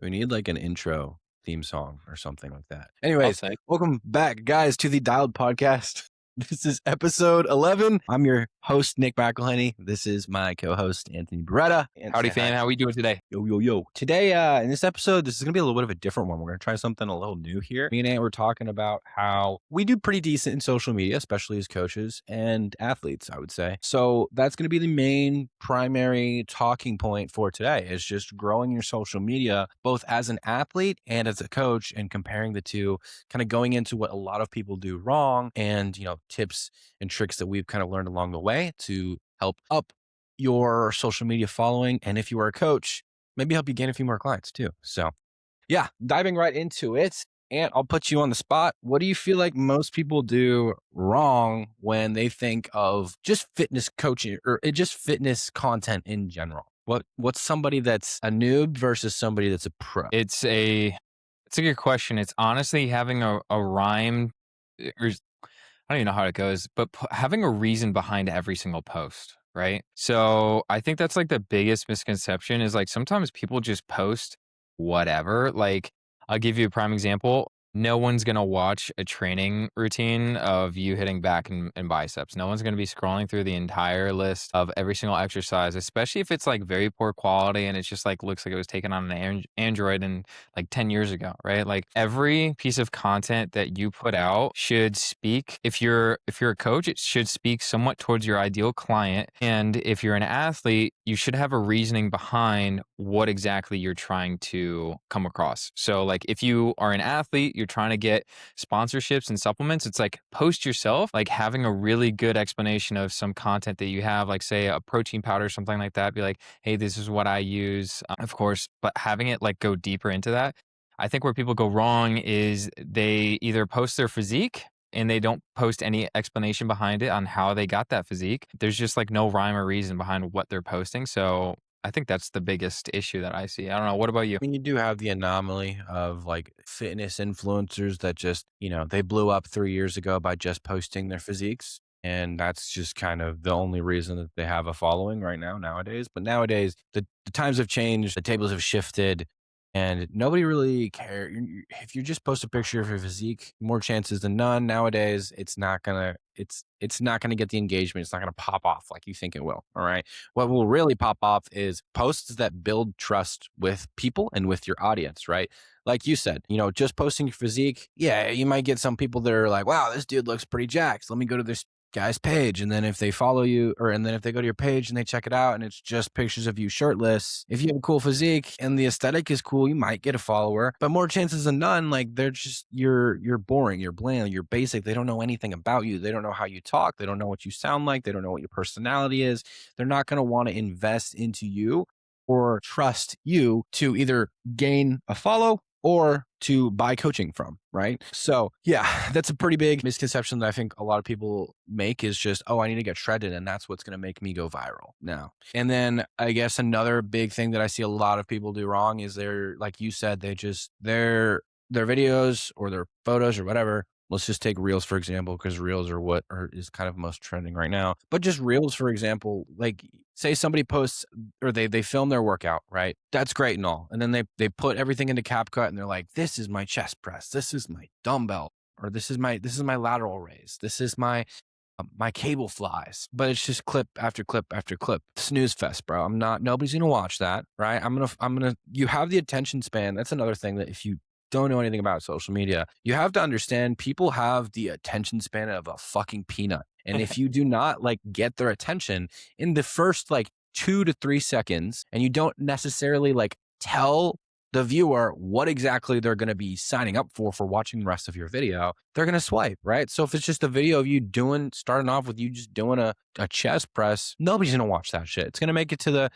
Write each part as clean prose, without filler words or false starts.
We need like an intro theme song or something like that. I'll Anyways, say. welcome back, guys, to the Dialed Podcast. This is episode 11. I'm your host, Nick McElhenney. This is my co-host, Anthony Beretta. And Howdy, say hi. fam. How we doing today? Yo, yo, yo. Today, in this episode, this is going to be a little bit of a different one. We're going to try something a little new here. Me and Ant were talking about how we do pretty decent in social media, especially as coaches and athletes, I would say. So that's going to be the main primary talking point for today is just growing your social media, both as an athlete and as a coach, and comparing the two, kind of going into what a lot of people do wrong and, tips and tricks that we've kind of learned along the way to help up your social media following. And if you are a coach, maybe help you gain a few more clients too. So yeah, diving right into it. And I'll put you on the spot. What do you feel like most people do wrong when they think of just fitness coaching or just fitness content in general? What's somebody that's a noob versus somebody that's a pro? It's a good question. It's honestly having a rhyme, or I don't even know how it goes, but having a reason behind every single post, right? So I think that's like the biggest misconception is like sometimes people just post whatever. Like I'll give you a prime example. No one's going to watch a training routine of you hitting back and biceps. No one's going to be scrolling through the entire list of every single exercise, especially if it's like very poor quality and it's just like looks like it was taken on an Android and like 10 years ago, right? Like every piece of content that you put out should speak, if you're a coach, it should speak somewhat towards your ideal client. And if you're an athlete, you should have a reasoning behind what exactly you're trying to come across. So like if you are an athlete, you're trying to get sponsorships and supplements, it's like post yourself, like having a really good explanation of some content that you have, like say a protein powder or something like that. Be like, hey, this is what I use, of course, but having it like go deeper into that. I think where people go wrong is they either post their physique and they don't post any explanation behind it on how they got that physique. There's just like no rhyme or reason behind what they're posting. So I think that's the biggest issue that I see. I don't know. What about you? I mean, you do have the anomaly of like fitness influencers that just, they blew up 3 years ago by just posting their physiques. And that's just kind of the only reason that they have a following right now, nowadays. But nowadays, the times have changed, the tables have shifted, and nobody really cares. If you just post a picture of your physique, more chances than none nowadays, it's not gonna get the engagement. It's not gonna pop off like you think it will. All right. What will really pop off is posts that build trust with people and with your audience, right? Like you said, just posting your physique. Yeah, you might get some people that are like, wow, this dude looks pretty jacked. Let me go to this guy's page. And then if they follow you and then if they go to your page and they check it out and it's just pictures of you shirtless, if you have a cool physique and the aesthetic is cool, you might get a follower, but more chances than none, like they're just, you're boring, you're bland, you're basic. They don't know anything about you. They don't know how you talk. They don't know what you sound like. They don't know what your personality is. They're not going to want to invest into you or trust you to either gain a follow or to buy coaching from, right? So yeah, that's a pretty big misconception that I think a lot of people make is just, oh, I need to get shredded and that's what's going to make me go viral now. And then I guess another big thing that I see a lot of people do wrong is they're, like you said, their videos or their photos or whatever. Let's just take Reels, for example, because Reels is kind of most trending right now. But just Reels, for example, like say somebody posts or they film their workout, right? That's great and all. And then they put everything into CapCut and they're like, this is my chest press. This is my dumbbell, or this is my lateral raise. This is my cable flies, but it's just clip after clip after clip. Snooze fest, bro. Nobody's going to watch that, right? You have the attention span. That's another thing that if you don't know anything about social media, you have to understand people have the attention span of a fucking peanut. And if you do not like get their attention in the first like 2 to 3 seconds, and you don't necessarily like tell the viewer what exactly they're going to be signing up for watching the rest of your video, they're going to swipe, right? So if it's just a video of you starting off with you just doing a chest press, nobody's going to watch that shit. It's going to make it to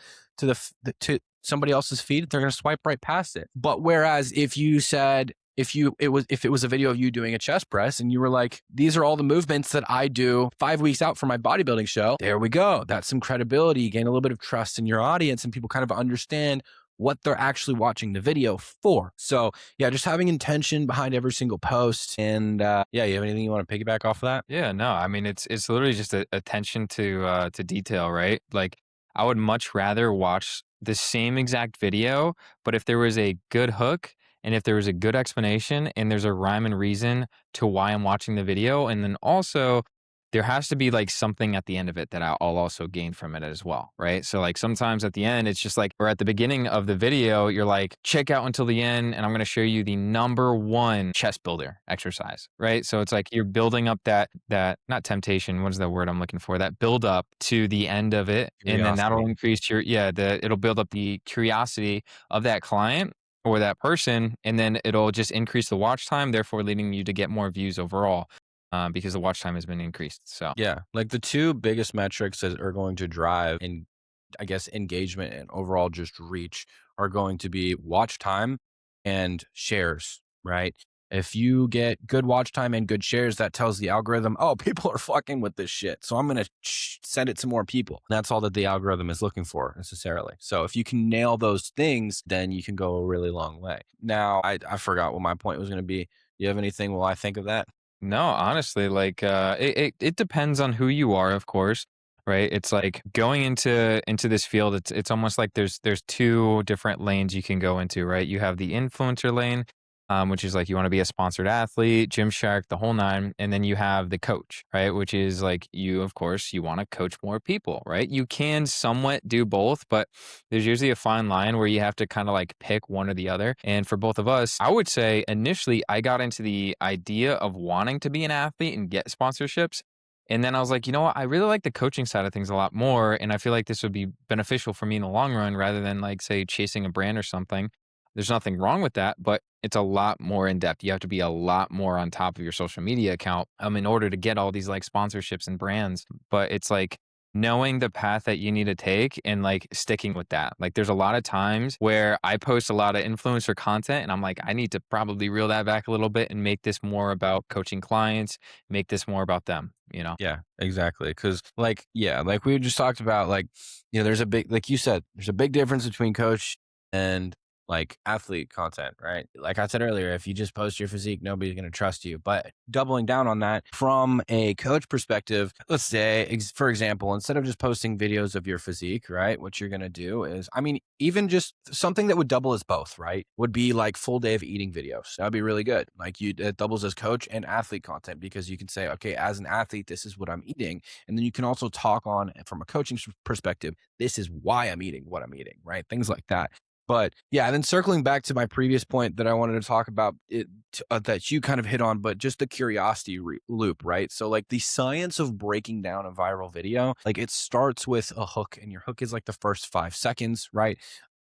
somebody else's feed. They're going to swipe right past it. But whereas if you said, if it was a video of you doing a chest press and you were like, these are all the movements that I do 5 weeks out for my bodybuilding show, there we go. That's some credibility. You gain a little bit of trust in your audience and people kind of understand what they're actually watching the video for. So yeah, just having intention behind every single post. And yeah, you have anything you want to piggyback off of that? Yeah, no, I mean, it's literally just attention to detail, right? Like I would much rather watch the same exact video, but if there was a good hook and if there was a good explanation and there's a rhyme and reason to why I'm watching the video, and then also there has to be like something at the end of it that I'll also gain from it as well, right? So like sometimes at the end, it's just like, or at the beginning of the video, you're like, check out until the end, and I'm going to show you the number one chest builder exercise, right? So it's like you're building up that not temptation, what is the word I'm looking for? That build up to the end of it, and then that'll Curiosity. increase your it'll build up the curiosity of that client or that person, and then it'll just increase the watch time, therefore leading you to get more views overall because the watch time has been increased. So Yeah, like the two biggest metrics that are going to drive in, I guess, engagement and overall just reach are going to be watch time and shares, right? If you get good watch time and good shares, that tells the algorithm, oh, people are fucking with this shit. So I'm going to send it to more people. That's all that the algorithm is looking for necessarily. So if you can nail those things, then you can go a really long way. Now, I forgot what my point was going to be. You have anything while I think of that? no, honestly, like it depends on who you are, of course, right? It's like going into this field, it's almost like there's two different lanes you can go into, right? You have the influencer lane, which is like you want to be a sponsored athlete, Gymshark, the whole nine, and then you have the coach, right? Which is like you, of course, you want to coach more people, right? You can somewhat do both, but there's usually a fine line where you have to kind of like pick one or the other. And for both of us, I would say initially I got into the idea of wanting to be an athlete and get sponsorships. And then I was like, you know what? I really like the coaching side of things a lot more. And I feel like this would be beneficial for me in the long run rather than like, say, chasing a brand or something. There's nothing wrong with that, but it's a lot more in depth. You have to be a lot more on top of your social media account in order to get all these like sponsorships and brands. But it's like knowing the path that you need to take and like sticking with that. Like there's a lot of times where I post a lot of influencer content and I'm like, I need to probably reel that back a little bit and make this more about coaching clients, make this more about them, you know? Yeah, exactly. Cause like, yeah, like we just talked about, like, there's a big, like you said, there's a big difference between coach and like athlete content, right? Like I said earlier, if you just post your physique, nobody's going to trust you. But doubling down on that from a coach perspective, let's say, for example, instead of just posting videos of your physique, right? What you're going to do is, I mean, even just something that would double as both, right? Would be like full day of eating videos. That'd be really good. Like it doubles as coach and athlete content because you can say, okay, as an athlete, this is what I'm eating. And then you can also talk on from a coaching perspective, this is why I'm eating what I'm eating, right? Things like that. But yeah, and then circling back to my previous point that I wanted to talk about that you kind of hit on, but just the curiosity loop, right? So like the science of breaking down a viral video, like it starts with a hook, and your hook is like the first 5 seconds, right?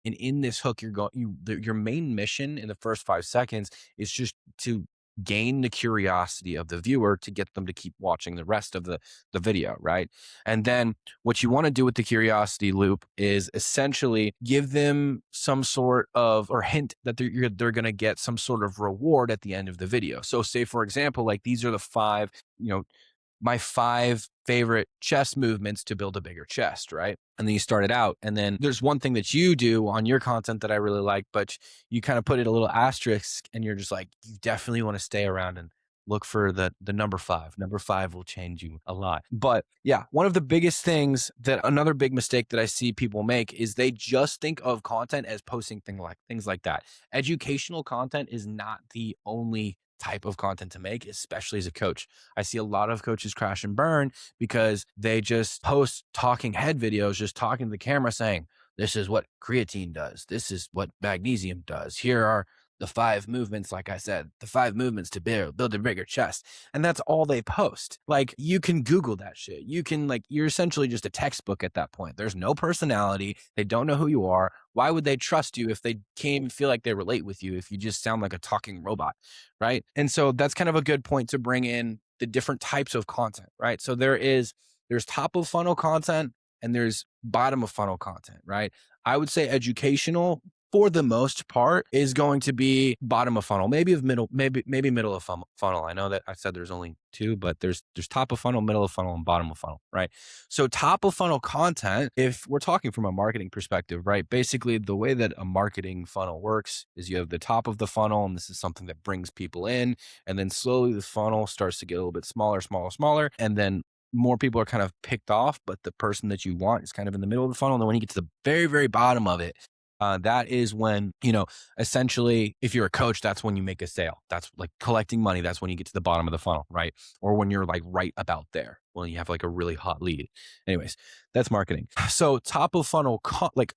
And in this hook, your main mission in the first 5 seconds is just to gain the curiosity of the viewer to get them to keep watching the rest of the video, right? And then what you want to do with the curiosity loop is essentially give them some sort of or hint that they're going to get some sort of reward at the end of the video. So say for example, like these are the five, you know, my 5 favorite chest movements to build a bigger chest, right? And then you start it out. And then there's one thing that you do on your content that I really like, but you kind of put it a little asterisk and you're just like, you definitely want to stay around and look for the number 5. Number 5 will change you a lot. But yeah, one of the biggest things that another big mistake that I see people make is they just think of content as posting things like that. Educational content is not the only type of content to make, especially as a coach. I see a lot of coaches crash and burn because they just post talking head videos, just talking to the camera saying, this is what creatine does. This is what magnesium does. Here are the 5 movements, like I said, the 5 movements to build a bigger chest. And that's all they post. Like you can Google that shit. You can you're essentially just a textbook at that point. There's no personality. They don't know who you are. Why would they trust you if they can't even feel like they relate with you if you just sound like a talking robot, right? And so that's kind of a good point to bring in the different types of content, right? So there's top of funnel content and there's bottom of funnel content, right? I would say educational for the most part is going to be bottom of funnel, maybe middle of funnel. I know that I said there's only 2, but there's top of funnel, middle of funnel, and bottom of funnel, right? So top of funnel content, if we're talking from a marketing perspective, right? Basically the way that a marketing funnel works is you have the top of the funnel, and this is something that brings people in, and then slowly the funnel starts to get a little bit smaller, and then more people are kind of picked off, but the person that you want is kind of in the middle of the funnel. And then when you get to the very, very bottom of it, that is when, essentially, if you're a coach, that's when you make a sale. That's like collecting money. That's when you get to the bottom of the funnel, right? Or when you're like right about there, when you have like a really hot lead. Anyways, that's marketing. So top of funnel,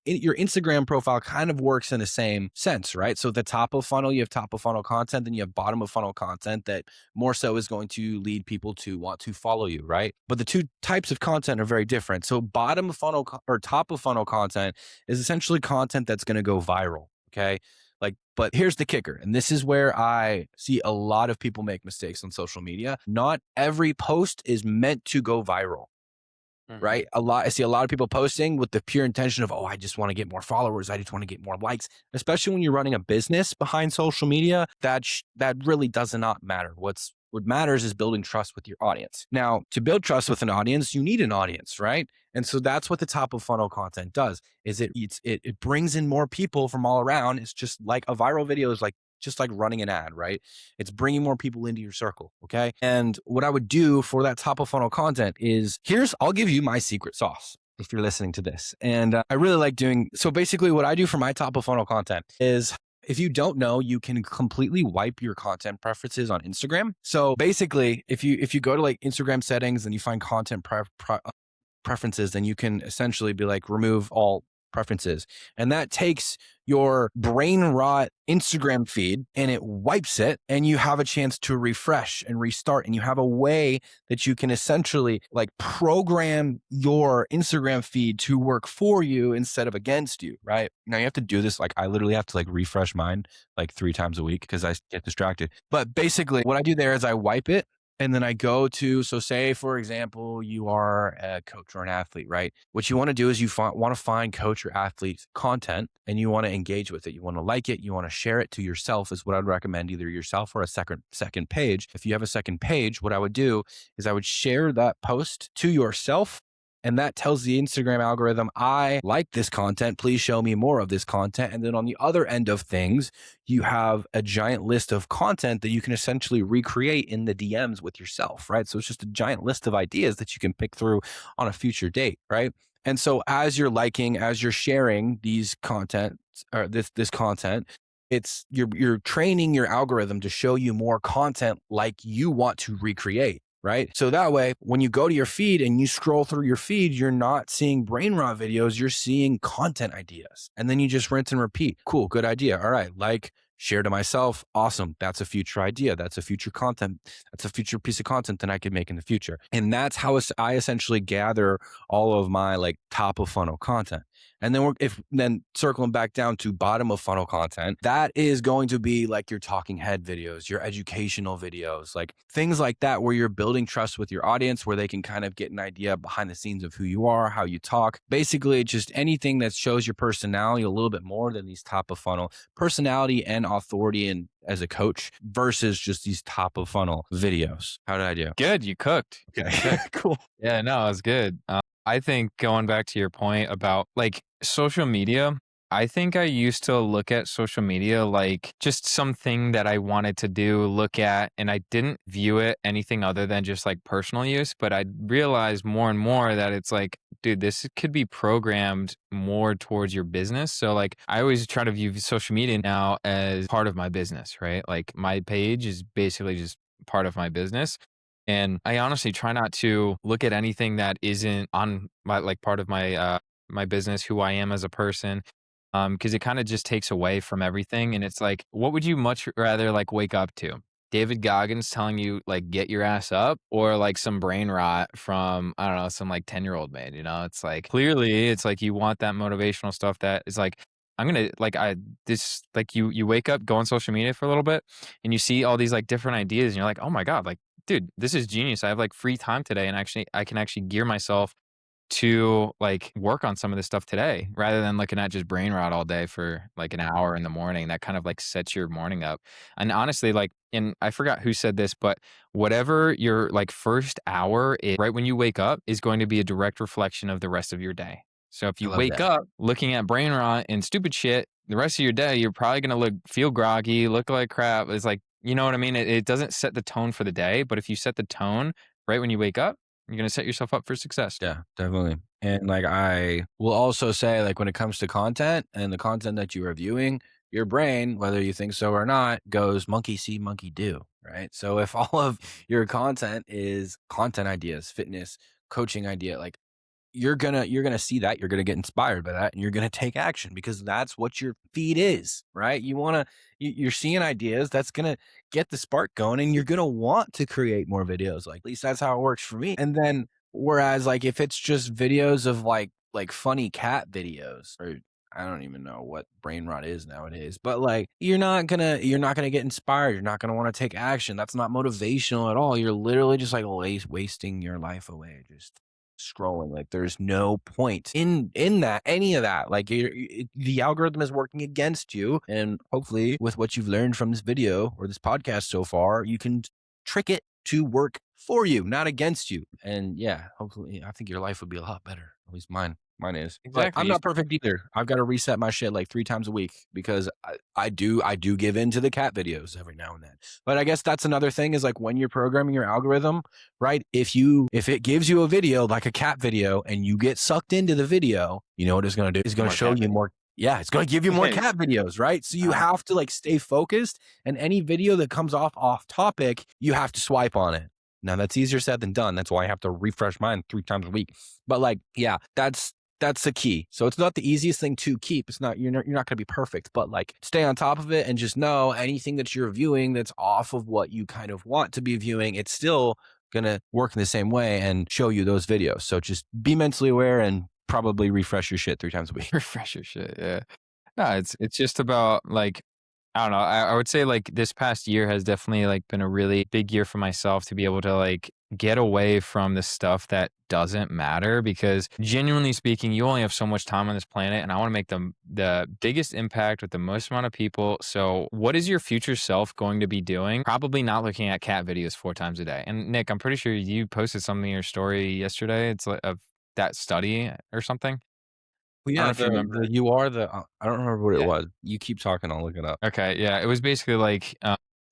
your Instagram profile kind of works in the same sense, right? So the top of funnel, you have top of funnel content, then you have bottom of funnel content that more so is going to lead people to want to follow you, right? But the two types of content are very different. So bottom of funnel or top of funnel content is essentially content that's going to go viral. Okay. But here's the kicker. And this is where I see a lot of people make mistakes on social media. Not every post is meant to go viral. Right. I see a lot of people posting with the pure intention of, oh, I just want to get more followers. I just want to get more likes, especially when you're running a business behind social media. That really does not matter. What matters is building trust with your audience. Now, to build trust with an audience, you need an audience, right? And so that's what the top of funnel content does, is it brings in more people from all around. It's just like a viral video is just like running an ad, right? It's bringing more people into your circle. Okay. And what I would do for that top of funnel content is I'll give you my secret sauce if you're listening to this. And I really like so basically what I do for my top of funnel content is, if you don't know, you can completely wipe your content preferences on Instagram. So basically, if you go to like Instagram settings and you find content preferences, then you can essentially be like, remove all preferences. And that takes your brain rot Instagram feed and it wipes it, and you have a chance to refresh and restart. And you have a way that you can essentially like program your Instagram feed to work for you instead of against you, right? Now you have to do this. Like I literally have to like refresh mine like 3 times a week because I get distracted. But basically what I do there is I wipe it. And then I go to, so say, for example, you are a coach or an athlete, right? What you want to do is you want to find coach or athlete content and you want to engage with it. You want to like it. You want to share it to yourself is what I'd recommend, either yourself or a second page. If you have a second page, what I would do is I would share that post to yourself. And that tells the Instagram algorithm, I like this content. Please show me more of this content. And then on the other end of things, you have a giant list of content that you can essentially recreate in the DMs with yourself, right? So it's just a giant list of ideas that you can pick through on a future date, right? And so as you're sharing these content or this content, you're training your algorithm to show you more content like you want to recreate. Right. So that way, when you go to your feed and you scroll through your feed, you're not seeing brain rot videos, you're seeing content ideas. And then you just rinse and repeat. Cool. Good idea. All right. Share to myself. Awesome. That's a future idea. That's a future content. That's a future piece of content that I could make in the future. And that's how I essentially gather all of my like top of funnel content. And then circling back down to bottom of funnel content, that is going to be like your talking head videos, your educational videos, like things like that, where you're building trust with your audience, where they can kind of get an idea behind the scenes of who you are, how you talk. Basically, just anything that shows your personality a little bit more than these top of funnel personality and authority and as a coach versus just these top of funnel videos. How did I do? Good. You cooked. Okay, cool. Yeah, no, it was good. I think going back to your point about like social media, I think I used to look at social media like just something that I wanted to look at, and I didn't view it anything other than just like personal use. But I realized more and more that it's like, dude, this could be programmed more towards your business. So like I always try to view social media now as part of my business, right? Like my page is basically just part of my business. And I honestly try not to look at anything that isn't on my like part of my my business, who I am as a person, because it kind of just takes away from everything. And it's like, what would you much rather like wake up to? David Goggins telling you like get your ass up, or like some brain rot from I don't know, some like 10-year-old man, you know? It's like clearly it's like you want that motivational stuff that is like I'm gonna like I this like you wake up, go on social media for a little bit, and you see all these like different ideas, and you're like, oh my God, like dude, this is genius. I have like free time today, and actually I can actually gear myself to like work on some of this stuff today, rather than looking at just brain rot all day for like an hour in the morning. That kind of like sets your morning up. And honestly, like, and I forgot who said this, but whatever your like first hour is right when you wake up is going to be a direct reflection of the rest of your day. So if I you love wake that. up looking at brain rot and stupid shit, the rest of your day, you're probably going to feel groggy, look like crap. It's like, you know what I mean? It doesn't set the tone for the day, but if you set the tone right when you wake up, You're going to set yourself up for success. Yeah, definitely. And like I will also say, like when it comes to content and the content that you are viewing, your brain, whether you think so or not, goes monkey see, monkey do. Right. So if all of your content is content ideas, fitness, coaching idea, like you're gonna see that, you're gonna get inspired by that, and you're gonna take action because that's what your feed is, right? You're seeing ideas that's gonna get the spark going, and you're gonna want to create more videos. Like at least that's how it works for me. And then whereas like if it's just videos of like funny cat videos or I don't even know what brain rot is nowadays, but like you're not gonna get inspired. You're not gonna want to take action. That's not motivational at all. You're literally just like wasting your life away, just scrolling. Like there's no point in that any of that. Like the algorithm is working against you, and hopefully with what you've learned from this video or this podcast so far, you can trick it to work for you, not against you. And yeah, hopefully I think your life would be a lot better. At least mine is. But I'm Exactly. not perfect either. I've got to reset my shit like 3 times a week because I do give in to the cat videos every now and then. But I guess that's another thing is like when you're programming your algorithm, right? If it gives you a video like a cat video and you get sucked into the video, you know what it's going to do? It's going to More show cat you more. Yeah, it's going to give you more videos. cat videos, right? So you Uh, have to like stay focused, and any video that comes off topic, you have to swipe on it. Now that's easier said than done. That's why I have to refresh mine 3 times a week. But like, yeah, that's the key. So it's not the easiest thing to keep. It's not you're not going to be perfect, but like stay on top of it and just know anything that you're viewing that's off of what you kind of want to be viewing, it's still going to work in the same way and show you those videos. So just be mentally aware and probably refresh your shit 3 times a week. refresher shit. Yeah. No, it's just about like I don't know. I would say like this past year has definitely like been a really big year for myself to be able to like get away from the stuff that doesn't matter because genuinely speaking, you only have so much time on this planet and I want to make the biggest impact with the most amount of people. So what is your future self going to be doing? Probably not looking at cat videos 4 times a day. And Nick, I'm pretty sure you posted something in your story yesterday. It's like of that study or something. Well, I don't know yeah, if you remember. you are the I don't remember what it Yeah. was. You keep talking, I'll look it up. Okay, yeah, it was basically like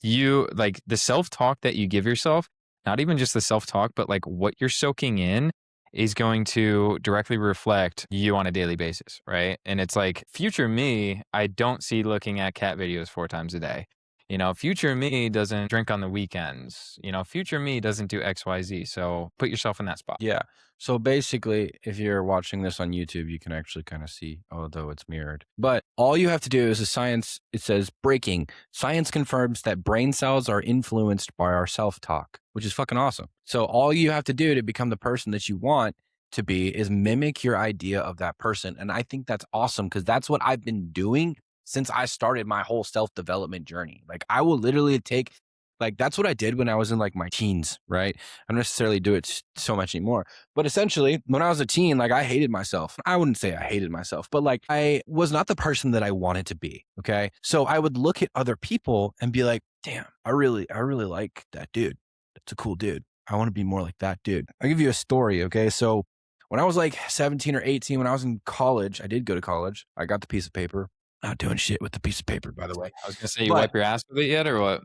you like the self-talk that you give yourself, not even just the self-talk, but like what you're soaking in is going to directly reflect you on a daily basis, right? And it's like future me, I don't see looking at cat videos 4 times a day. You know, future me doesn't drink on the weekends. You know, future me doesn't do XYZ. So put yourself in that spot. Yeah. So basically, if you're watching this on YouTube, you can actually kind of see, although it's mirrored. But all you have to do is a science, it says breaking. Science confirms that brain cells are influenced by our self talk, which is fucking awesome. So all you have to do to become the person that you want to be is mimic your idea of that person. And I think that's awesome because that's what I've been doing since I started my whole self development journey. Like I will literally take, like, that's what I did when I was in like my teens, right? I don't necessarily do it so much anymore. But essentially, when I was a teen, like I hated myself. I wouldn't say I hated myself, but like I was not the person that I wanted to be. Okay. So I would look at other people and be like, damn, I really like that dude. That's a cool dude. I want to be more like that dude. I'll give you a story. Okay. So when I was like 17 or 18, when I was in college, I did go to college. I got the piece of paper. Not doing shit with the piece of paper, by the way. I was gonna say you But wipe your ass with it yet or what?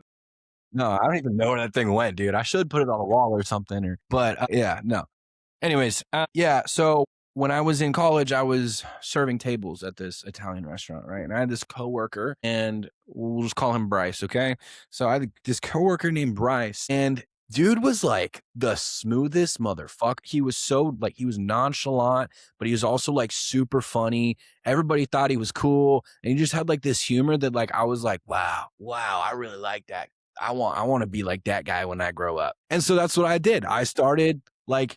no, I don't even know where that thing went, dude. I should put it on a wall or something. But yeah, no. Anyways, yeah. So when I was in college, I was serving tables at this Italian restaurant, right? And I had this coworker, and we'll just call him Bryce, okay? So I had this coworker named Bryce, and dude was like the smoothest motherfucker. He was so like he was nonchalant, but he was also like super funny. Everybody thought he was cool, and he just had like this humor that like I was like, wow, I really like that. I want to be like that guy when I grow up. And so that's what I did. I started like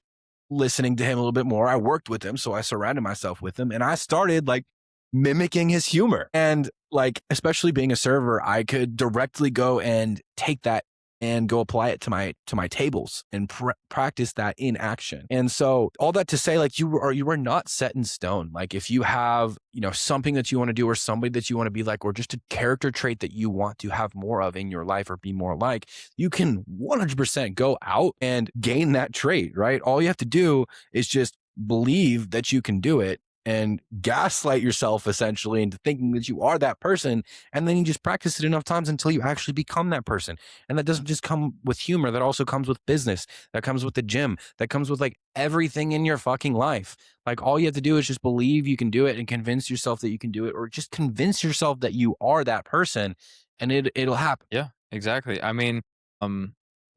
listening to him a little bit more. I worked with him, so I surrounded myself with him and I started like mimicking his humor. And like, especially being a server, I could directly go and take that and go apply it to my tables and practice that in action. And so all that to say, like you are not set in stone. Like if you have, something that you want to do or somebody that you want to be like, or just a character trait that you want to have more of in your life or be more like, you can 100% go out and gain that trait, right? All you have to do is just believe that you can do it and gaslight yourself essentially into thinking that you are that person. And then you just practice it enough times until you actually become that person. And that doesn't just come with humor, that also comes with business, that comes with the gym, that comes with like everything in your fucking life. Like all you have to do is just believe you can do it and convince yourself that you can do it, or just convince yourself that you are that person, and it'll happen. Yeah, exactly. I mean,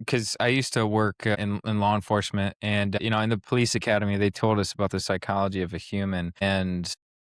because I used to work in law enforcement, and in the police academy, they told us about the psychology of a human, and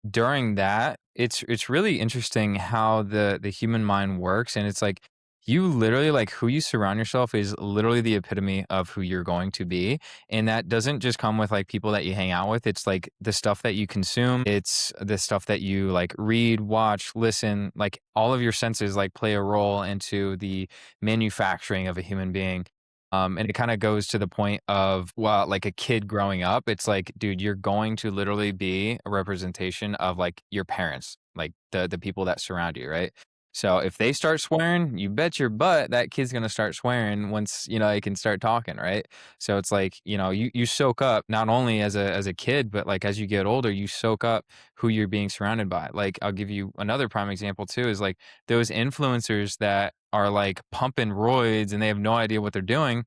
during that, it's really interesting how the human mind works, and it's like you literally like who you surround yourself is literally the epitome of who you're going to be. And that doesn't just come with like people that you hang out with. It's like the stuff that you consume. It's the stuff that you like read, watch, listen, like all of your senses like play a role into the manufacturing of a human being. And it kind of goes to the point of, well, like a kid growing up, it's like, dude, you're going to literally be a representation of like your parents, like the people that surround you, right? So if they start swearing, you bet your butt that kid's gonna start swearing once he can start talking, right? So it's like you soak up not only as a kid, but like as you get older, you soak up who you're being surrounded by. Like I'll give you another prime example too is like those influencers that are like pumping roids and they have no idea what they're doing.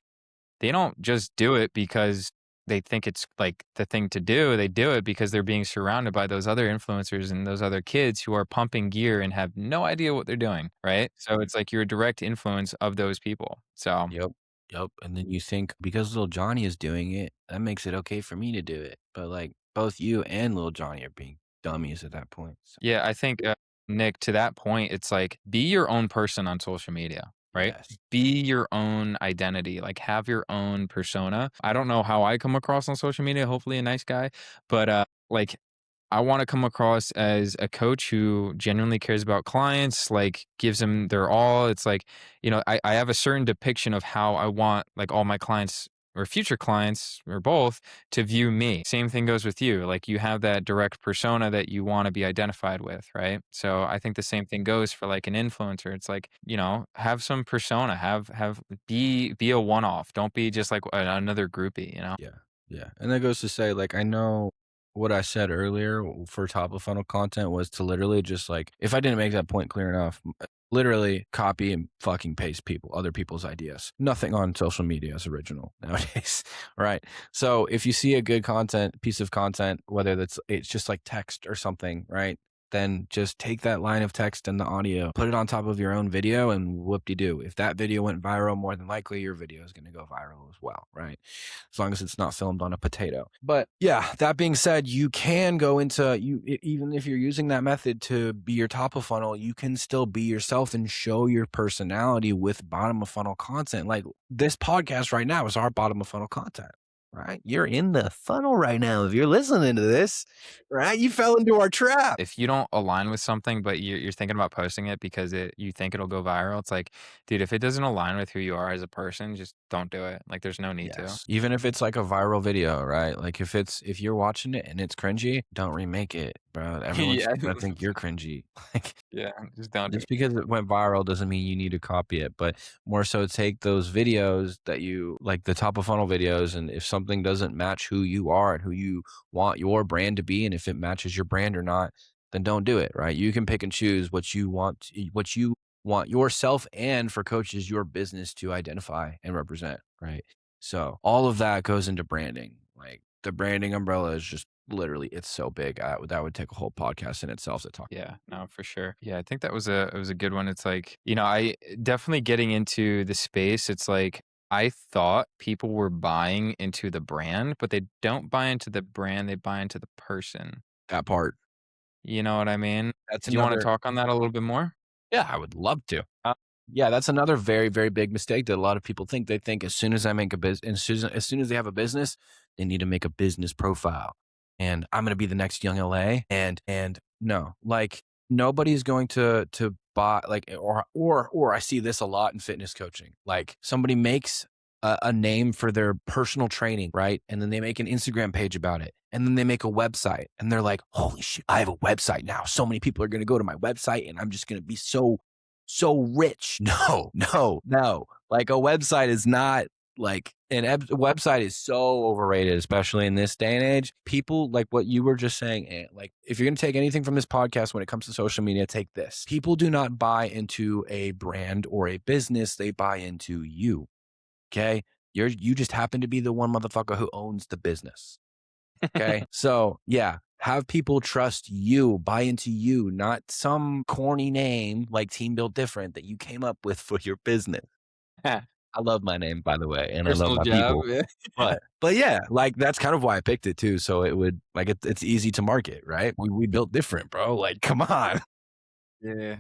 They don't just do it because they think it's like the thing to do. They do it because they're being surrounded by those other influencers and those other kids who are pumping gear and have no idea what they're doing, right? So it's like you're a direct influence of those people. So Yep. Yep. And then you think because little Johnny is doing it, that makes it okay for me to do it. But like both you and little Johnny are being dummies at that point. So yeah, I think Nick, to that point, it's like be your own person on social media, right? yes. Be your own identity, like have your own persona. I don't know how I come across on social media, hopefully a nice guy, but like I want to come across as a coach who genuinely cares about clients, like gives them their all. It's like, I have a certain depiction of how I want like all my clients or future clients or both to view me. Same thing goes with you. Like you have that direct persona that you want to be identified with, right? So I think the same thing goes for like an influencer. It's like, have some persona, be a one-off. Don't be just like another groupie. Yeah. Yeah. And that goes to say, like, I know what I said earlier for top of funnel content was to literally just like, if I didn't make that point clear enough, literally copy and fucking paste other people's ideas. Nothing on social media is original nowadays. Right. So if you see a good piece of content, whether it's just like text or something, right? Then just take that line of text and the audio, put it on top of your own video, and whoop-de-doo. If that video went viral, more than likely your video is going to go viral as well, right? As long as it's not filmed on a potato. But yeah, that being said, you can go into even if you're using that method to be your top of funnel, you can still be yourself and show your personality with bottom of funnel content. Like this podcast right now is our bottom of funnel content. Right? You're in the funnel right now. If you're listening to this, right? You fell into our trap. If you don't align with something, but you're thinking about posting it because you think it'll go viral, it's like, dude, if it doesn't align with who you are as a person, just don't do it. Like, there's no need to. Yes. Even if it's like a viral video, right? Like if you're watching it and it's cringy, don't remake it, bro. Everyone's Yeah. gonna think you're cringy. Like Yeah, just don't do just because it went viral doesn't mean you need to copy it, but more so take those videos that you like the top of funnel videos, and if something doesn't match who you are and who you want your brand to be, and if it matches your brand or not, then don't do it, right? You can pick and choose what you want yourself and for coaches your business to identify and represent, right? So all of that goes into branding. Like the branding umbrella is just literally it's so big. That would take a whole podcast in itself to talk. Yeah, no, for sure. Yeah, I think that was a good one. It's like, I definitely getting into the space, it's like I thought people were buying into the brand, but they don't buy into the brand, they buy into the person. That part. You know what I mean? That's Do you want to another talk on that a little bit more? Yeah, I would love to. Yeah, that's another very, very big mistake that a lot of people think. They think as soon as I make a business, as soon as they have a business, they need to make a business profile. And I'm gonna be the next young LA. And no, like nobody's going to buy like or I see this a lot in fitness coaching. Like somebody makes a name for their personal training, right? And then they make an Instagram page about it. And then they make a website and they're like, holy shit, I have a website now. So many people are going to go to my website and I'm just going to be so rich. No. Like a website is not like And website is so overrated, especially in this day and age. People like what you were just saying, like if you're going to take anything from this podcast when it comes to social media, take this. People do not buy into a brand or a business, they buy into you. Okay? You just happen to be the one motherfucker who owns the business. Okay? So, yeah, have people trust you, buy into you, not some corny name like Team Build Different that you came up with for your business. I love my name, by the way, and I love Personal my job, people. yeah. But yeah, like that's kind of why I picked it too. So it would like it's easy to market, right? We built different, bro. Like, come on. Yeah,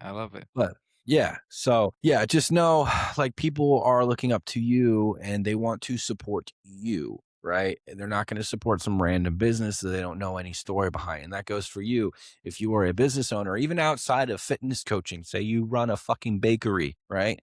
I love it. But yeah, so yeah, just know like people are looking up to you and they want to support you, right? And they're not going to support some random business that they don't know any story behind. And that goes for you. If you are a business owner, even outside of fitness coaching, say you run a fucking bakery, right?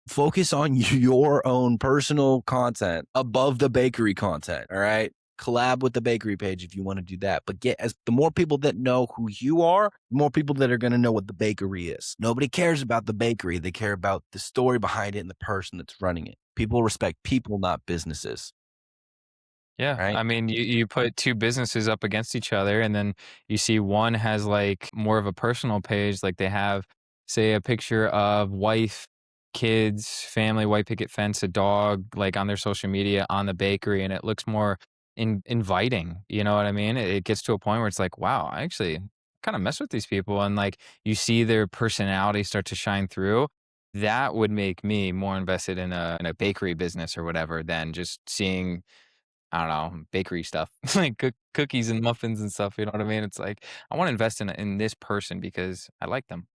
Focus on your own personal content above the bakery content. All right. Collab with the bakery page if you want to do that. But the more people that know who you are, the more people that are going to know what the bakery is. Nobody cares about the bakery. They care about the story behind it and the person that's running it. People respect people, not businesses. Yeah, Right. I mean, you put 2 businesses up against each other, and then you see one has, like, more of a personal page, like, they have, say, a picture of wife, kids, family, white picket fence, a dog, like, on their social media, on the bakery, and it looks more inviting, you know what I mean? It gets to a point where it's like, "Wow, I actually kinda mess with these people," and, like, you see their personality start to shine through. That would make me more invested in a bakery business or whatever than just seeing I don't know, bakery stuff, like cookies and muffins and stuff, you know what I mean? It's like, I wanna invest in this person because I like them,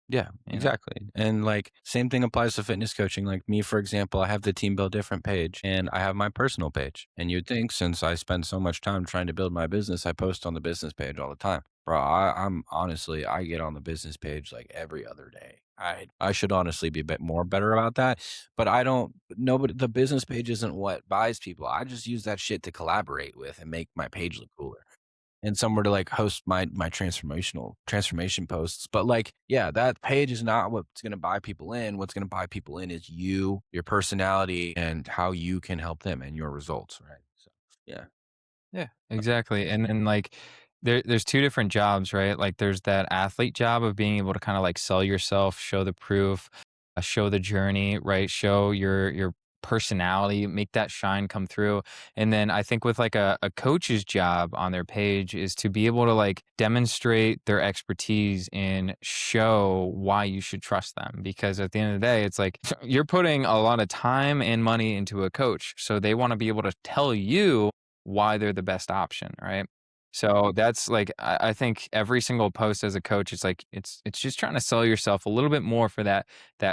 Yeah, you know? exactly. And like same thing applies to fitness coaching. Like me, for example, I have the Team Build Different page and I have my personal page. And you'd think since I spend so much time trying to build my business, I post on the business page all the time. Bro, I'm honestly, I get on the business page like every other day. I should honestly be a bit more better about that. But I don't nobody the business page isn't what buys people. I just use that shit to collaborate with and make my page look cooler and somewhere to like host my transformation posts. But like, yeah, that page is not what's going to buy people in. What's going to buy people in is you, your personality, and how you can help them and your results, right? So, yeah, Yeah, exactly, and, like, there's 2 different jobs, right? Like, there's that athlete job of being able to kinda, like, sell yourself, show the proof, show the journey, right? Show your personality, make that shine come through, and then I think with, like, a coach's job on their page is to be able to, like, demonstrate their expertise and show why you should trust them, because at the end of the day, it's like, you're putting a lot of time and money into a coach, so they wanna be able to tell you why they're the best option, right? So that's like I think every single post as a coach, it's like it's just trying to sell yourself a little bit more for that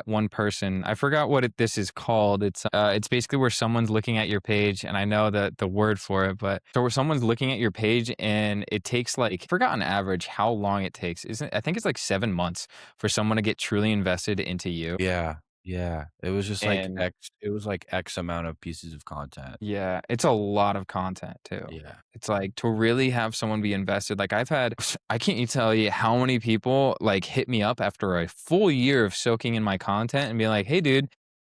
one person. I forgot what this is called. It's basically where someone's looking at your page, and I know the word for it, but so where someone's looking at your page and it takes like I forgot on average how long it takes. Isn't I think it's like 7 months for someone to get truly invested into you. yeah, yeah. It was just like And X. It was like X amount of pieces of content. yeah, it's a lot of content too. Yeah, It's like to really have someone be invested. Like I've had, I can't even tell you how many people like hit me up after a full year of soaking in my content and be like, "Hey, dude,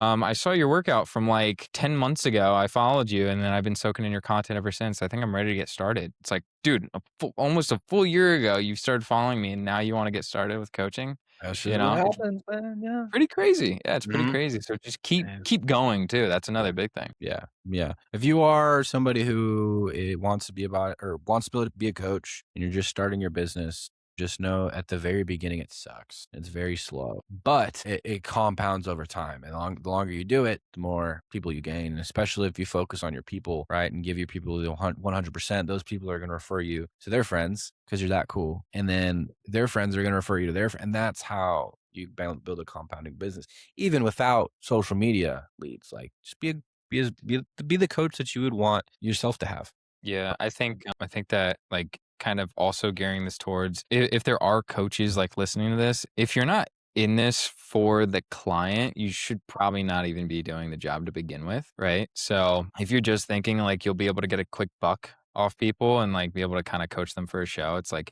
I saw your workout from like 10 months ago. I followed you, and then I've been soaking in your content ever since. I think I'm ready to get started." It's like, dude, almost a full year ago, you started following me, and now you want to get started with coaching. that's You just what know, it's happens, man. Yeah. pretty crazy. Yeah, it's pretty Mhm. crazy. So just keep going too. That's another big thing. Yeah, yeah. If you are somebody who wants to be about or wants to be a coach and you're just starting your business, just know at the very beginning it sucks. It's very slow, but it compounds over time. And the longer you do it, the more people you gain. And especially if you focus on your people, right, and give your people the 100%, those people are going to refer you to their friends because you're that cool. And then their friends are going to refer you to their friends. And that's how you build a compounding business even without social media leads. Like just be the coach that you would want yourself to have. Yeah, I think that like kind of also gearing this towards if there are coaches like listening to this, if you're not in this for the client, you should probably not even be doing the job to begin with, right? So if you're just thinking like you'll be able to get a quick buck off people and like be able to kind of coach them for a show, it's like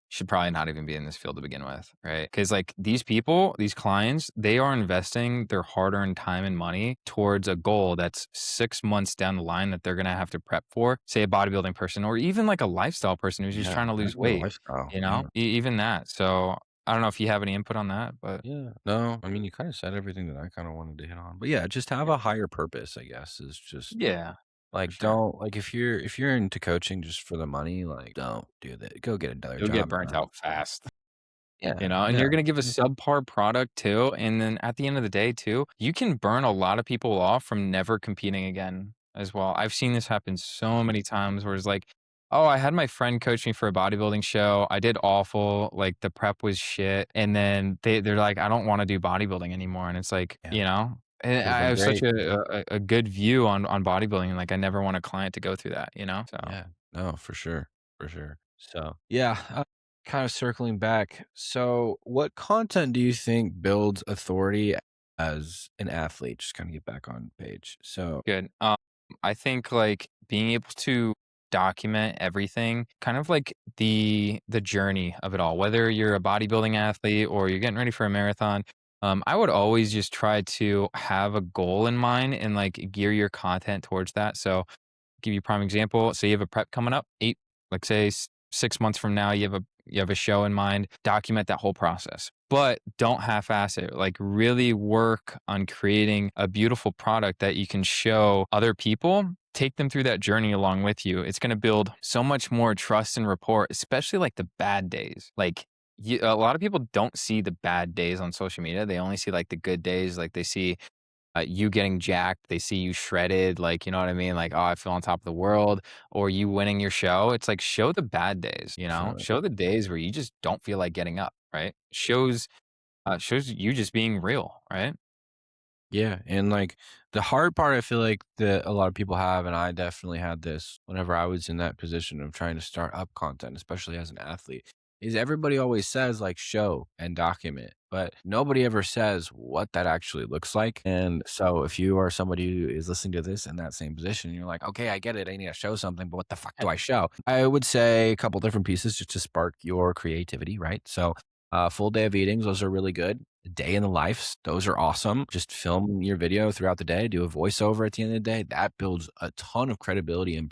should probably not even be in this field to begin with, right? Because like these people, these clients, they are investing their hard-earned time and money towards a goal that's 6 months down the line that they're gonna have to prep for. Say a bodybuilding person, or even like a lifestyle person who's just Yeah, trying to not lose even a weight, lifestyle. you know, Yeah. even that. So I don't know if you have any input on that, but Yeah. No, I mean, you kind of said everything that I kind of wanted to hit on. But yeah, just have yeah, a higher purpose, I guess, is just yeah, for like sure. don't like if you're into coaching just for the money, like don't do that. Go get another You'll get job. burnt out fast. Yeah. You know, and Yeah. you're gonna give a subpar product too, and then at the end of the day too, you can burn a lot of people off from never competing again as well. I've seen this happen so many times where it's like, "Oh, I had my friend coach me for a bodybuilding show. I did awful, like, the prep was shit," and then they're like, "I don't wanna do bodybuilding anymore," and it's like, Yeah. you know? And Could have I been have such great. a good view on bodybuilding, like, I never want a client to go through that, you know? So Yeah. No, for sure. For sure. So, yeah, kind of circling back. So, what content do you think builds authority as an athlete? Just kind of get back on page. So, good. I think like being able to document everything, kind of like the journey of it all, whether you're a bodybuilding athlete or you're getting ready for a marathon. I would always just try to have a goal in mind and like gear your content towards that. So give you a prime example. So you have a prep coming up, like say 6 months from now, you have a show in mind. Document that whole process, but don't half-ass it. Like really work on creating a beautiful product that you can show other people. Take them through that journey along with you. It's going to build so much more trust and rapport, especially like the bad days. Like a lot of people don't see the bad days on social media. They only see like the good days. Like they see you getting jacked, they see you shredded, like, you know what I mean? Like, "Oh, I feel on top of the world," or you winning your show. It's like, show the bad days, you know? definitely. Show the days where you just don't feel like getting up, right? Shows you just being real, right? Yeah, and, like, the hard part I feel like that a lot of people have, and I definitely had this whenever I was in that position of trying to start up content, especially as an athlete, is everybody always says, like, "Show and document," but nobody ever says what that actually looks like, and so if you are somebody who is listening to this in that same position, you're like, "Okay, I get it, I need to show something, but what the fuck do I show?" I would say a couple different pieces just to spark your creativity, right? So, full day of eatings, those are really good. Day in the lives, those are awesome. Just film your video throughout the day, do a voiceover at the end of the day. That builds a ton of credibility and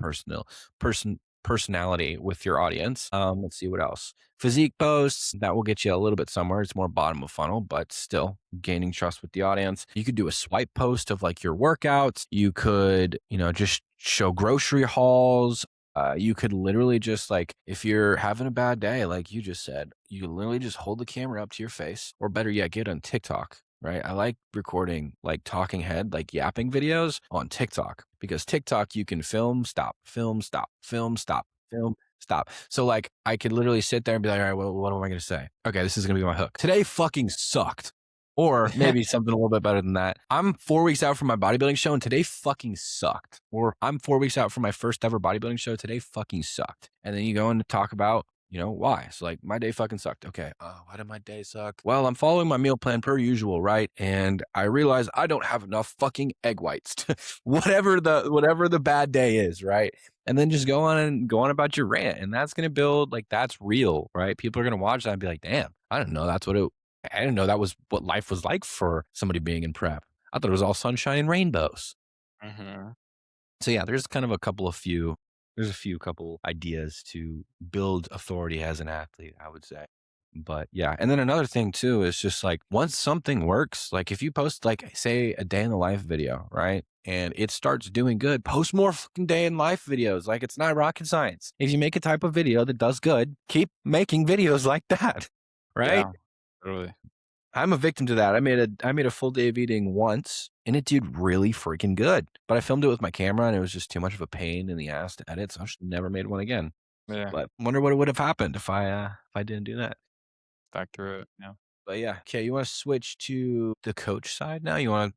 personality with your audience. Let's see what else. Physique posts, that will get you a little bit somewhere. It's more bottom of funnel, but still gaining trust with the audience. You could do a swipe post of like your workouts. You could, just show grocery hauls. You could literally just like, if you're having a bad day, like you just said, you can literally just hold the camera up to your face, or better yet, get on TikTok. Right. I like recording like talking head, like yapping videos on TikTok because TikTok, you can film, stop, film, stop, film, stop, film, stop. So like I could literally sit there and be like, all right, well, what am I going to say? Okay, this is going to be my hook. Today fucking sucked. Or maybe something a little bit better than that. I'm 4 weeks out from my bodybuilding show and today fucking sucked. Or I'm 4 weeks out from my first ever bodybuilding show. Today fucking sucked. And then you go and talk about, why. So like my day fucking sucked. Okay. Why did my day suck? Well, I'm following my meal plan per usual, right? And I realize I don't have enough fucking egg whites. Whatever the bad day is, right? And then just go on about your rant. And that's gonna build like that's real, right? People are gonna watch that and be like, damn, I didn't know that was what life was like for somebody being in prep. I thought it was all sunshine and rainbows. Mhm. So yeah, there's a few couple ideas to build authority as an athlete, I would say. But yeah, and then another thing too is just like once something works, like if you post like say a day in the life video, right? And it starts doing good, post more fucking day in life videos. Like it's not rocket science. If you make a type of video that does good, keep making videos like that. Right? Yeah, totally. I'm a victim to that. I made a full day of eating once and it did really freaking good. But I filmed it with my camera and it was just too much of a pain in the ass to edit, so I just never made one again. Yeah, But wonder what would have happened if I didn't do that. back through it, yeah. But yeah, okay, you want to switch to the coach side now? You have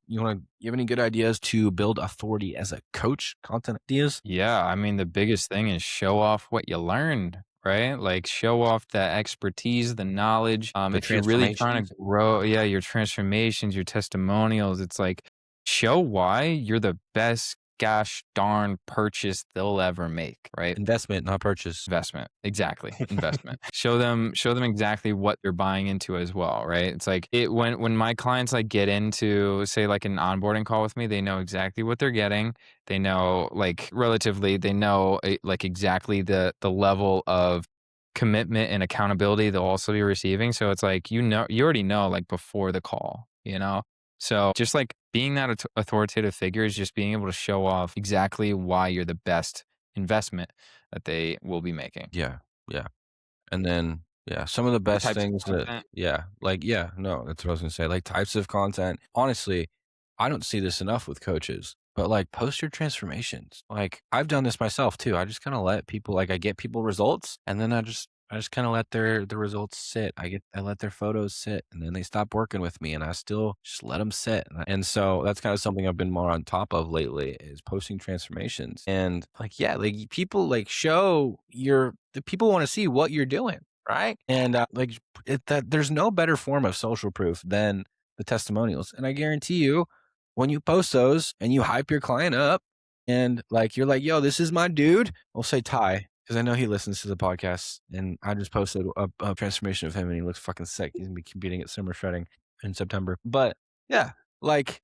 any good ideas to build authority as a coach? Content ideas? Yeah, I mean, the biggest thing is show off what you learned, right? Like show off the expertise, the knowledge. The If you're really trying transformations? to grow, yeah, your transformations, your testimonials, it's like show why you're the best gosh darn purchase they'll ever make, right? Investment, not purchase. Investment. Exactly. Investment. Show them exactly what they're buying into as well, right? It's like when my clients like get into say like an onboarding call with me, they know exactly what they're getting. They know like relatively they know like exactly the level of commitment and accountability they'll also be receiving. So it's like you already know like before the call, you know? So just like being that authoritative figure is just being able to show off exactly why you're the best investment that they will be making. Yeah, yeah. And then, yeah, some of the The best types of things that content. yeah, like, yeah, no, that's what I was gonna say, like, types of content. Honestly, I don't see this enough with coaches, but, like, post your transformations. Like, I've done this myself too. I just kinda let people like, I get people results, and then I just kinda let the results sit. I let their photos sit, and then they stop working with me, and I still just let them sit. And so that's kinda something I've been more on top of lately is posting transformations. And, like, yeah, like, people, like, show your the people wanna see what you're doing, right? And, like, that there's no better form of social proof than the testimonials. And I guarantee you, when you post those and you hype your client up and, like, you're like, "Yo, this is my dude." We'll say Ty, because I know he listens to the podcast, and I just posted a transformation of him, and he looks fucking sick. He's gonna be competing at Summer Shredding in September. But yeah, like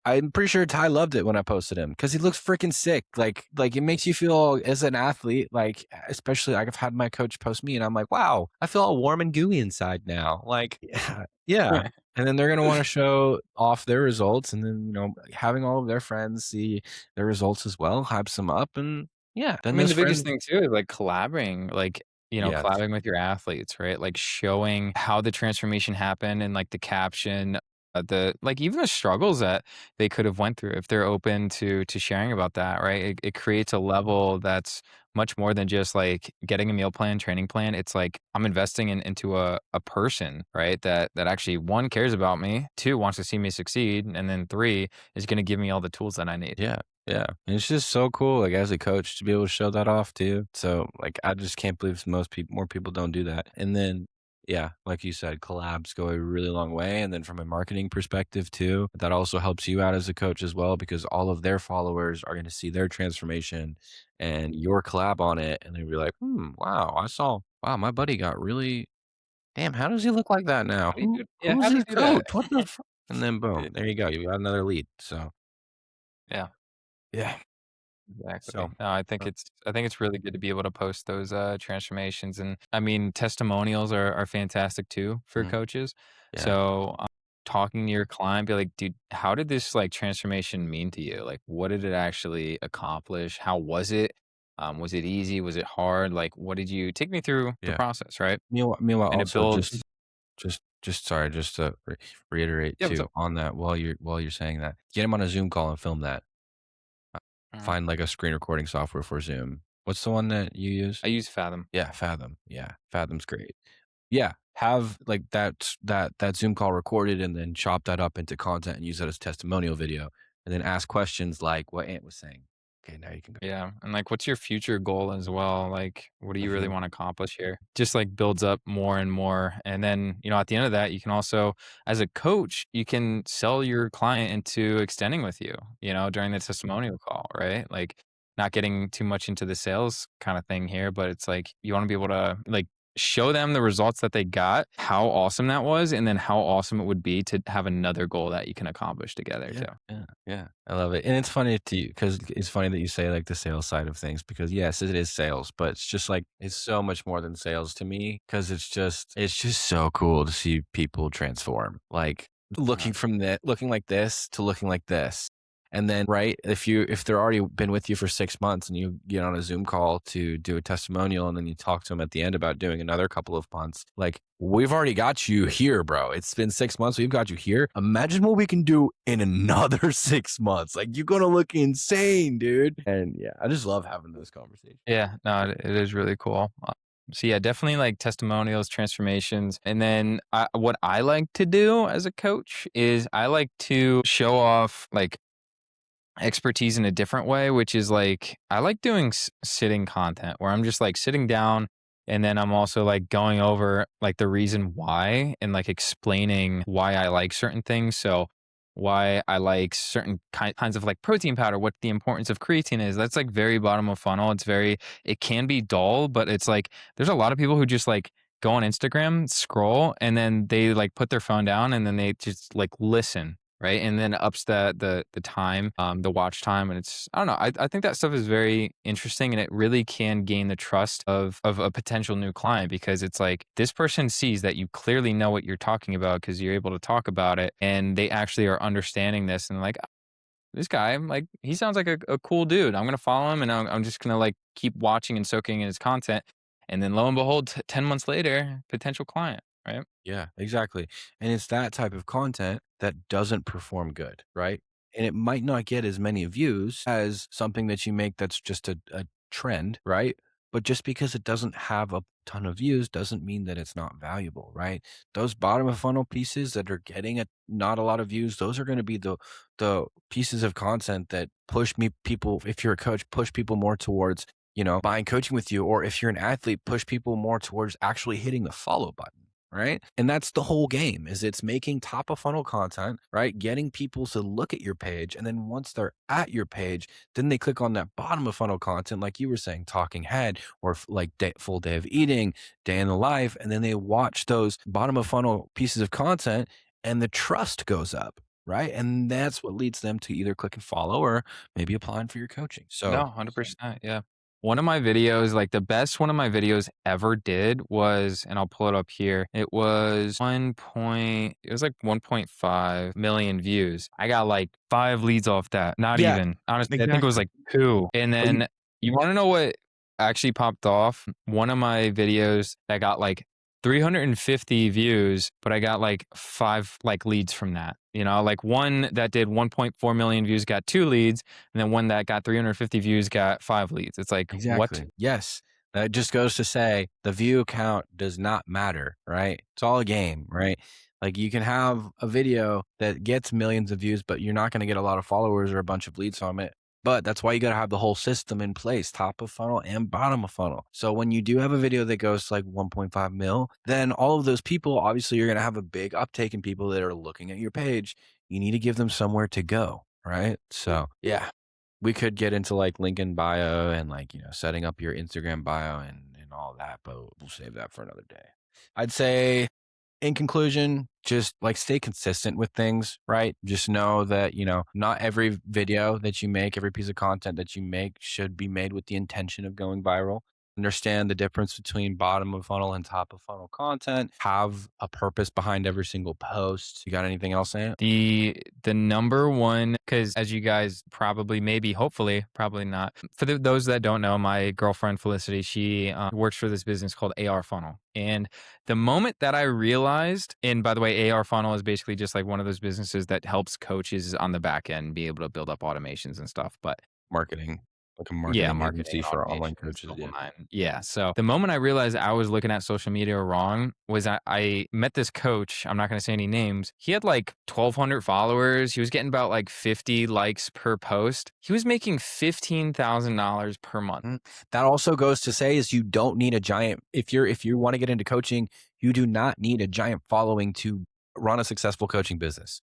I'm pretty sure Ty loved it when I posted him because he looks freaking sick. Like it makes you feel as an athlete, like especially like I've had my coach post me, and I'm like, wow, I feel all warm and gooey inside now. Like, yeah. And then they're gonna want to show off their results, and then having all of their friends see their results as well, hypes them up, and yeah, I then mean, those the biggest friends, thing too is like collaborating, like, yes, collaborating with your athletes, right? Like showing how the transformation happened and like the caption, the like even the struggles that they could have went through if they're open to sharing about that, right? It creates a level that's much more than just like getting a meal plan, training plan. It's like I'm investing into a person, right? That actually one cares about me, two wants to see me succeed, and then three is going to give me all the tools that I need. yeah, yeah, and it's just so cool, like as a coach, to be able to show that off too. So like, I just can't believe more people don't do that. And then, yeah, like you said, collabs go a really long way. And then from a marketing perspective too, that also helps you out as a coach as well because all of their followers are going to see their transformation and your collab on it, and they'll be like, wow, wow, my buddy got really. Damn, how does he look like that now? How do you do? Yeah, Who's how do you his do that? coach? What the And then boom, there you go. You got another lead. So Yeah. yeah. Exactly. So No, uh, I think it's really good to be able to post those transformations, and I mean testimonials are fantastic too for mhm, coaches. yeah, So talking to your client, be like, dude, how did this like transformation mean to you? Like, what did it actually accomplish? How was it? Was it easy? Was it hard? Like, what did you take me through the yeah. process, right? Meanwhile, And it also builds. just sorry, just to reiterate Yeah, what's too up? on that while you're saying that, get him on a Zoom call and film that. Mhm. Find like a screen recording software for Zoom. What's the one that you use? I use Fathom. Yeah, Fathom. Yeah, Fathom's great. Yeah, have like that Zoom call recorded and then chop that up into content and use that as testimonial video, and then ask questions like what Ant was saying. Okay, now you can go. Yeah, and, like, what's your future goal as well? Like, what do you really Mhm. wanna accomplish here? Just, like, builds up more and more, and then, at the end of that, you can also as a coach, you can sell your client into extending with you, during the testimonial call, right? Like, not getting too much into the sales kinda thing here, but it's like, you wanna be able to, like, show them the results that they got, how awesome that was, and then how awesome it would be to have another goal that you can accomplish together Yeah, too. yeah, yeah. I love it, and it's funny to you because it's funny that you say like the sales side of things because yes, it is sales, but it's just like it's so much more than sales to me because it's just so cool to see people transform. Like Mhm. looking like this to looking like this. And then, right, if they're already been with you for 6 months and you get on a Zoom call to do a testimonial and then you talk to them at the end about doing another couple of months, like we've already got you here, bro. It's been 6 months. We've got you here. Imagine what we can do in another 6 months. Like you're gonna look insane, dude. And yeah, I just love having those conversations. Yeah, no, it is really cool. So yeah, definitely like testimonials, transformations, and then what I like to do as a coach is I like to show off like expertise in a different way, which is like I like doing sitting content where I'm just like sitting down, and then I'm also like going over like the reason why and like explaining why I like certain things. So why I like certain kinds of like protein powder, what the importance of creatine is. That's like very bottom of funnel. It can be dull, but it's like there's a lot of people who just like go on Instagram, scroll, and then they like put their phone down and then they just like listen. Right. And then ups the time, the watch time. And it's, I don't know. I think that stuff is very interesting and it really can gain the trust of a potential new client because it's like this person sees that you clearly know what you're talking about because you're able to talk about it and they actually are understanding this and like, this guy, like, he sounds like a cool dude. I'm gonna follow him, and I'm just gonna like keep watching and soaking in his content. And then lo and behold, 10 months later, potential client, right? Yeah, exactly. And it's that type of content that doesn't perform good, right? And it might not get as many views as something that you make that's just a trend, right? But just because it doesn't have a ton of views doesn't mean that it's not valuable, right? Those bottom of funnel pieces that are getting not a lot of views, those are going to be the pieces of content that push me people, if you're a coach, push people more towards, buying coaching with you, or if you're an athlete, push people more towards actually hitting the follow button, right? And that's the whole game, is it's making top of funnel content, right? Getting people to look at your page. And then once they're at your page, then they click on that bottom of funnel content, like you were saying, talking head, or like full day of eating, day in the life. And then they watch those bottom of funnel pieces of content and the trust goes up. Right. And that's what leads them to either click and follow or maybe applying for your coaching. So No, 100%. Yeah. One of my videos, like the best one of my videos ever did was, and I'll pull it up here. It was it was like 1.5 million views. I got like 5 leads off that. Not yeah, even. Honestly, I think it was exactly. like two. And But then you want to know what actually popped off? One of my videos that got like 350 views, but I got like 5 like leads from that. You know, like one that did 1.4 million views got 2 leads, and then one that got 350 views got 5 leads. It's like, what? exactly. Yes. That just goes to say the view count does not matter, right? It's all a game, right? Like you can have a video that gets millions of views, but you're not going to get a lot of followers or a bunch of leads from it. But that's why you got to have the whole system in place, top of funnel and bottom of funnel. So when you do have a video that goes to like 1.5 mil, then all of those people, obviously, you're going to have a big uptake in people that are looking at your page. You need to give them somewhere to go, right? So, yeah, we could get into like link in bio and like, setting up your Instagram bio and all that, but we'll save that for another day. I'd say in conclusion, just like stay consistent with things, right? Just know that, not every video that you make, every piece of content that you make should be made with the intention of going viral. Understand the difference between bottom of funnel and top of funnel content. Have a purpose behind every single post. You got anything else in it? The number one, because as you guys probably, maybe, hopefully, probably not. For those that don't know, my girlfriend Felicity, she works for this business called AR Funnel. And the moment that I realized, and by the way, AR Funnel is basically just like one of those businesses that helps coaches on the back end be able to build up automations and stuff. But Marketing, like a yeah, marketing marketing agency and for online automations, coaches. the whole Yeah. nine. Yeah. So the moment I realized I was looking at social media wrong was I met this coach. I'm not going to say any names. He had like 1,200 followers. He was getting about like 50 likes per post. He was making $15,000 per month. That also goes to say is you don't need a giant, if you want to get into coaching, you do not need a giant following to run a successful coaching business.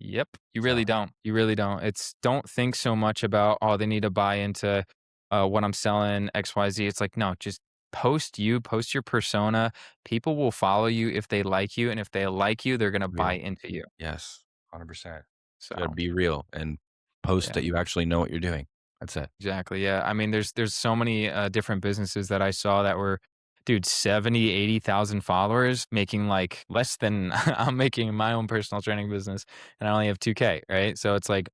Yep. You So really don't. You really don't. Don't think so much about, oh, they need to buy into what I'm selling, XYZ. It's like, no, just post your persona. People will follow you if they like you. And if they like you, they're going to buy real. into you. Yes. 100%. So, You gotta be real and post yeah. that you actually know what you're doing. That's it. Exactly. Yeah. I mean, there's so many different businesses that I saw that were, dude, 70, 80,000 followers making like less than I'm making in my own personal training business. And I only have 2K. Right. So it's like,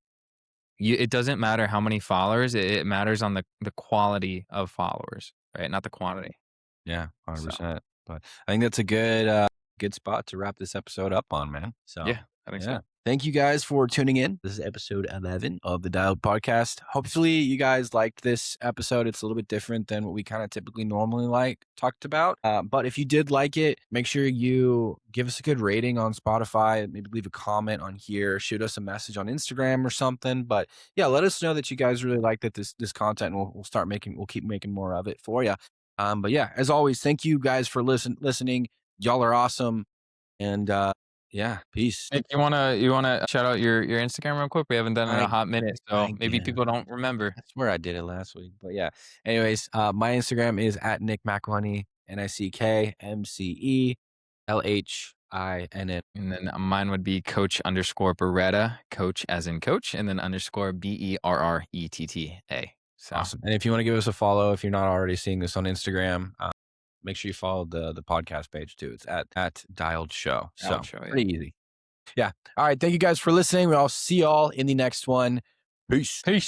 it doesn't matter how many followers. It matters on the quality of followers, right? Not the quantity. Yeah, So 100%. But I think that's a good spot to wrap this episode up on, man. So, yeah, I think yeah. so. Thank you guys for tuning in. This is episode 11 of the Dialed Podcast. Hopefully you guys liked this episode. It's a little bit different than what we kind of typically normally talked about. But if you did like it, make sure you give us a good rating on Spotify, maybe leave a comment on here, shoot us a message on Instagram or something. But yeah, let us know that you guys really like this content, and we'll keep making more of it for you. But yeah, as always, thank you guys for listening. Y'all are awesome. And Yeah. Peace. Nick, you wanna shout out your Instagram real quick? We haven't done it in a I hot minute, so I maybe guess. people don't remember. I swear I did it last week, but yeah. Anyways, my Instagram is at Nick McElhenney, NickMcElhinn. And then mine would be coach_Beretta, coach as in coach, and then underscore BERRETTA. So Awesome. And if you want to give us a follow, if you're not already seeing this on Instagram, make sure you follow the podcast page too. It's at Dialed Show. I'll So show you. pretty easy. Yeah. All right. Thank you guys for listening. I'll see y'all in the next one. Peace. Peace.